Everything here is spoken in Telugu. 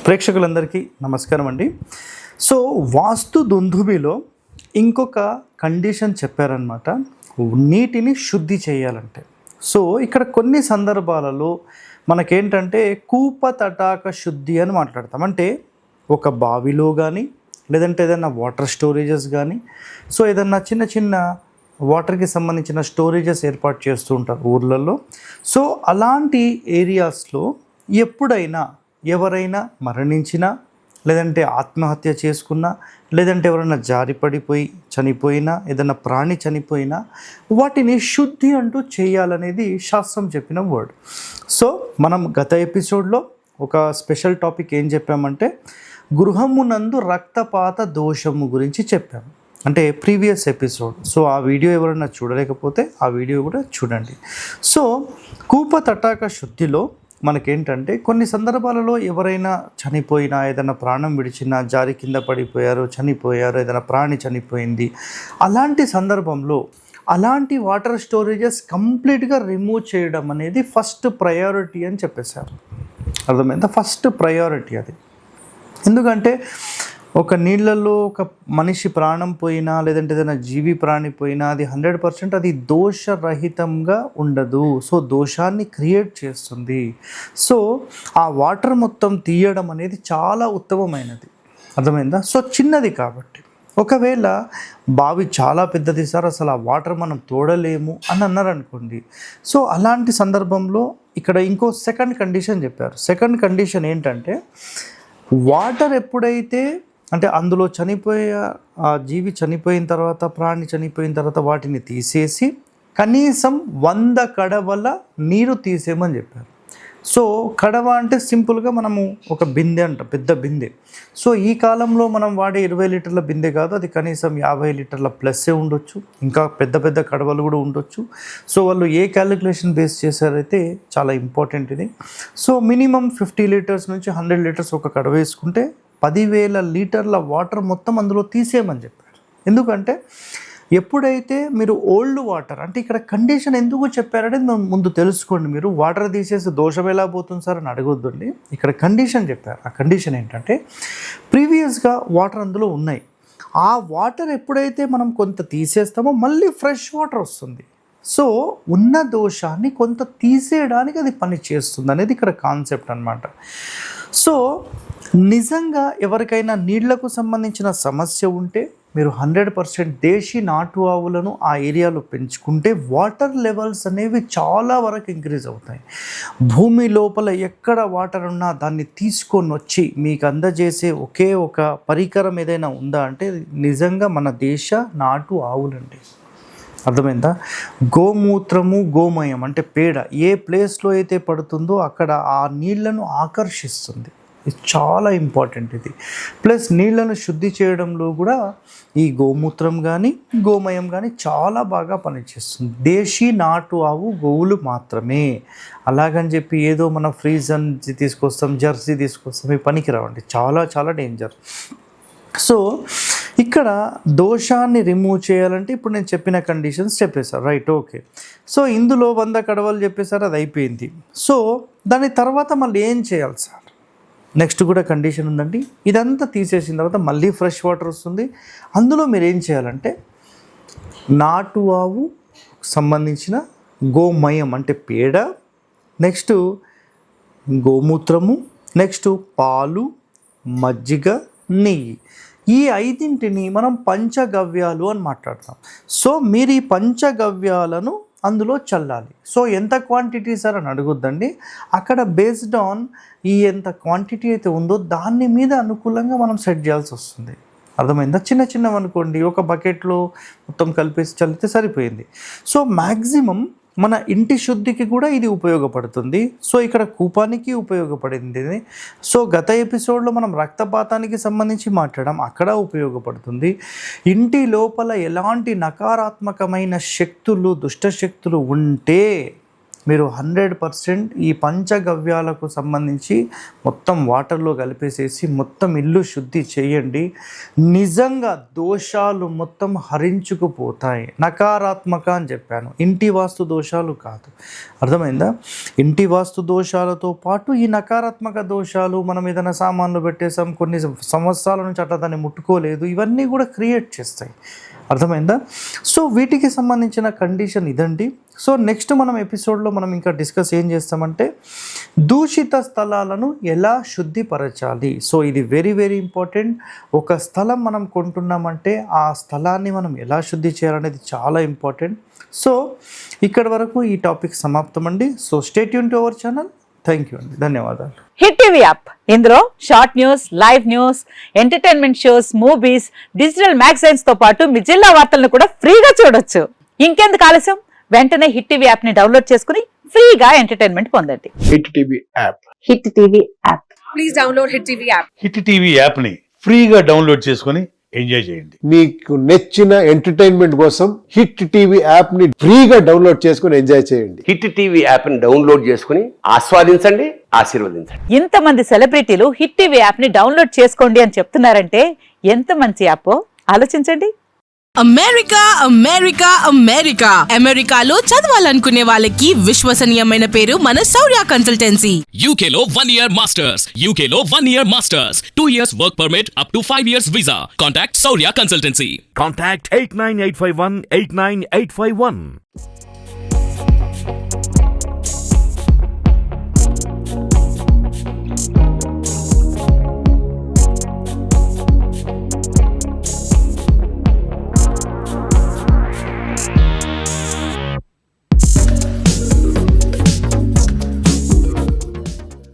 ప్రేక్షకులందరికీ నమస్కారం అండి. సో వాస్తు దుందుబిలో ఇంకొక కండిషన్ చెప్పారనమాట, నీటిని శుద్ధి చేయాలంటే. సో ఇక్కడ కొన్ని సందర్భాలలో మనకేంటంటే కూప తటాక శుద్ధి అని మాట్లాడతాం. అంటే ఒక బావిలో కానీ లేదంటే ఏదైనా వాటర్ స్టోరేజెస్ కానీ, సో ఏదన్నా చిన్న చిన్న వాటర్కి సంబంధించిన స్టోరేజెస్ ఏర్పాటు చేస్తూ ఉంటారు ఊర్లలో. సో అలాంటి ఏరియాస్లో ఎప్పుడైనా ఎవరైనా మరణించినా, లేదంటే ఆత్మహత్య చేసుకున్నా, లేదంటే ఎవరైనా జారిపడిపోయి చనిపోయినా, ఏదైనా ప్రాణి చనిపోయినా వాటిని శుద్ధి అంటూ చేయాలనేది శాస్త్రం చెప్పిన వర్డ్. సో మనం గత ఎపిసోడ్లో ఒక స్పెషల్ టాపిక్ ఏం చెప్పామంటే గృహమునందు రక్తపాత దోషము గురించి చెప్పాము, అంటే ప్రీవియస్ ఎపిసోడ్. సో ఆ వీడియో ఎవరైనా చూడలేకపోతే ఆ వీడియో కూడా చూడండి. సో కూప తటాక శుద్ధిలో మనకేంటంటే కొన్ని సందర్భాలలో ఎవరైనా చనిపోయినా, ఏదైనా ప్రాణం విడిచినా, జారి కింద పడిపోయారు, చనిపోయారు, ఏదైనా ప్రాణి చనిపోయింది, అలాంటి సందర్భంలో అలాంటి వాటర్ స్టోరేజెస్ కంప్లీట్గా రిమూవ్ చేయడం అనేది ఫస్ట్ ప్రయారిటీ అని చెప్పేశారు. అర్థమైందా? ఫస్ట్ ప్రయారిటీ అది. ఎందుకంటే ఒక నీళ్ళల్లో ఒక మనిషి ప్రాణం పోయినా, లేదంటే ఏదైనా జీవి ప్రాణి పోయినా అది 100% అది దోషరహితంగా ఉండదు. సో దోషాన్ని క్రియేట్ చేస్తుంది. సో ఆ వాటర్ మొత్తం తీయడం అనేది చాలా ఉత్తమమైనది. అర్థమైందా? సో చిన్నది కాబట్టి. ఒకవేళ బావి చాలా పెద్దది సార్, అసలు ఆ వాటర్ మనం తోడలేము అని అన్నారనుకోండి. సో అలాంటి సందర్భంలో ఇక్కడ ఇంకో సెకండ్ కండిషన్ చెప్పారు. సెకండ్ కండిషన్ ఏంటంటే వాటర్ ఎప్పుడైతే అంటే అందులో ఆ జీవి చనిపోయిన తర్వాత, ప్రాణి చనిపోయిన తర్వాత వాటిని తీసేసి కనీసం 100 కడవల నీరు తీసేయమని చెప్పారు. సో కడవ అంటే సింపుల్గా మనము ఒక బిందె అంట, పెద్ద బిందె. సో ఈ కాలంలో మనం వాడే 20 లీటర్ల బిందె కాదు, అది కనీసం 50 లీటర్ల ప్లస్సే ఉండొచ్చు, ఇంకా పెద్ద పెద్ద కడవలు కూడా ఉండొచ్చు. సో వాళ్ళు ఏ క్యాలిక్యులేషన్ బేస్ చేశారైతే చాలా ఇంపార్టెంట్ ఇది. సో మినిమం 50 లీటర్స్ నుంచి 100 లీటర్స్ ఒక కడవ వేసుకుంటే 10,000 లీటర్ల వాటర్ మొత్తం అందులో తీసేయమని చెప్పారు. ఎందుకంటే ఎప్పుడైతే మీరు ఓల్డ్ వాటర్, అంటే ఇక్కడ కండిషన్ ఎందుకు చెప్పారనేది మనం ముందు తెలుసుకోండి. మీరు వాటర్ తీసేసి దోషం ఎలా పోతుంది సార్ అని అడగొద్దండి. ఇక్కడ కండిషన్ చెప్పారు. ఆ కండిషన్ ఏంటంటే ప్రీవియస్గా వాటర్ అందులో ఉన్నాయి. ఆ వాటర్ ఎప్పుడైతే మనం కొంత తీసేస్తామో మళ్ళీ ఫ్రెష్ వాటర్ వస్తుంది. సో ఉన్న దోషాన్ని కొంత తీసేయడానికి అది పని చేస్తుంది అనేది ఇక్కడ కాన్సెప్ట్ అన్నమాట. సో నిజంగా ఎవరికైనా నీళ్లకు సంబంధించిన సమస్య ఉంటే మీరు 100% దేశీ నాటు ఆవులను ఆ ఏరియాలో పెంచుకుంటే వాటర్ లెవెల్స్ అనేవి చాలా వరకు ఇంక్రీజ్ అవుతాయి. భూమి లోపల ఎక్కడ వాటర్ ఉన్నా దాన్ని తీసుకొని వచ్చి మీకు అందజేసే ఒకే ఒక పరికరం ఏదైనా ఉందా అంటే నిజంగా మన దేశ నాటు ఆవులండి. అర్థమైందా? గోమూత్రము, గోమయం అంటే పేడ ఏ ప్లేస్లో అయితే పడుతుందో అక్కడ ఆ నీళ్లను ఆకర్షిస్తుంది. ఇది చాలా ఇంపార్టెంట్ ఇది. ప్లస్ నీళ్లను శుద్ధి చేయడంలో కూడా ఈ గోమూత్రం కానీ గోమయం కానీ చాలా బాగా పనిచేస్తుంది. దేశీ నాటు ఆవు గోవులు మాత్రమే. అలాగని చెప్పి ఏదో మనం ఫ్రీజన్ తీసుకొస్తాం, జెర్సీ తీసుకొస్తాం, ఇవి పనికి రావండి, చాలా చాలా డేంజర్. సో ఇక్కడ దోషాన్ని రిమూవ్ చేయాలంటే ఇప్పుడు నేను చెప్పిన కండిషన్స్ చెప్పేశారు, రైట్? ఓకే. సో ఇందులో 100 కడవలు చెప్పేశారు, అది అయిపోయింది. సో దాని తర్వాత మళ్ళీ ఏం చేయాలి సార్? నెక్స్ట్ కూడా కండిషన్ ఉందండి. ఇదంతా తీసేసిన తర్వాత మళ్ళీ ఫ్రెష్ వాటర్ వస్తుంది. అందులో మీరు ఏం చేయాలంటే నాటు ఆవు సంబంధించిన గోమయం అంటే పేడ, నెక్స్ట్ గోమూత్రము, నెక్స్ట్ పాలు, మజ్జిగ, నెయ్యి, ఈ 5ంటిని మనం పంచగవ్యాలు అని మాట్లాడతాం. సో మీరు ఈ పంచగవ్యాలను అందులో చల్లాలి. సో ఎంత క్వాంటిటీ సార్ అని అడగొద్దండి. అక్కడ బేస్డ్ ఆన్ ఈ ఎంత క్వాంటిటీ అయితే ఉందో దాని మీద అనుకూలంగా మనం సెట్ చేయాల్సి వస్తుంది. అర్థమైందా? చిన్న చిన్నవి అనుకోండి, ఒక బకెట్లో మొత్తం కలిపేసి చల్లితే సరిపోయింది. సో మ్యాక్సిమం మన ఇంటి శుద్ధికి కూడా ఇది ఉపయోగపడుతుంది. సో ఇక్కడ కూపానికి ఉపయోగపడింది. సో గత ఎపిసోడ్లో మనం రక్తపాతానికి సంబంధించి మాట్లాడడం, అక్కడ ఉపయోగపడుతుంది. ఇంటి లోపల ఎలాంటి నకారాత్మకమైన శక్తులు, దుష్టశక్తులు ఉంటే మీరు 100% ఈ పంచగవ్యాలకు సంబంధించి మొత్తం వాటర్లో కలిపేసేసి మొత్తం ఇల్లు శుద్ధి చేయండి. నిజంగా దోషాలు మొత్తం హరించుకుపోతాయి. నకారాత్మక అని చెప్పాను, ఇంటి వాస్తు దోషాలు కాదు. అర్థమైందా? ఇంటి వాస్తు దోషాలతో పాటు ఈ నకారాత్మక దోషాలు, మనం ఏదైనా సామాన్లు పెట్టేసాం, కొన్ని సంవత్సరాల నుంచి అట్లా దాన్ని ముట్టుకోలేదు, ఇవన్నీ కూడా క్రియేట్ చేస్తాయి. అర్థమైందా? సో వీటికి సంబంధించిన కండిషన్ ఇదండి. సో నెక్స్ట్ మనం ఎపిసోడ్లో మనం ఇంకా డిస్కస్ ఏం చేస్తామంటే దూషిత స్థలాలను ఎలా శుద్ధిపరచాలి. సో ఇది వెరీ వెరీ ఇంపార్టెంట్. ఒక స్థలం మనం కొంటున్నామంటే ఆ స్థలాన్ని మనం ఎలా శుద్ధి చేయాలనేది చాలా ఇంపార్టెంట్. సో ఇక్కడ వరకు ఈ టాపిక్ సమాప్తం అండి. So stay tune to our channel. Thank you అండి, ధన్యవాదాలు. హిట్ టీవీ యాప్, ఇందులో short news, live news, entertainment shows, movies, digital magazines తో పాటు మీ జిల్లా వార్తలను కూడా ఫ్రీగా చూడొచ్చు. ఇంకెందుకు ఆలస్యం, వెంటనే హిట్ టీవీ యాప్ ని డౌన్లోడ్ చేసుకుని ఫ్రీగా ఎంటర్టైన్మెంట్ పొందండి. Hit TV app. Hit TV app. Please download hit TV app. Hit TV యాప్ని ఫ్రీగా డౌన్లోడ్ చేసుకొని ఎంజాయ్ చేయండి. మీకు నచ్చిన ఎంటర్టైన్మెంట్ కోసం హిట్ టీవీ యాప్ ని ఫ్రీగా డౌన్లోడ్ చేసుకుని ఎంజాయ్ చేయండి. హిట్ టీవీ యాప్ ని డౌన్లోడ్ చేసుకుని ఆస్వాదించండి, ఆశీర్వదించండి. ఇంతమంది సెలబ్రిటీలు హిట్ టీవీ యాప్ ని డౌన్లోడ్ చేసుకోండి అని చెప్తున్నారంటే ఎంత మంచి యాప్ ఆలోచించండి. అమెరికా అమెరికా అమెరికా అమెరికాలో చదవాలనుకునే వాళ్ళకి విశ్వసనీయమైన పేరు మన శౌర్య కన్సల్టెన్సీ. UK లో 1 year masters, UK లో 1 year masters, 2 years work permit up to 5 years visa. Contact Saurya Consultancy. Contact 89851 89851.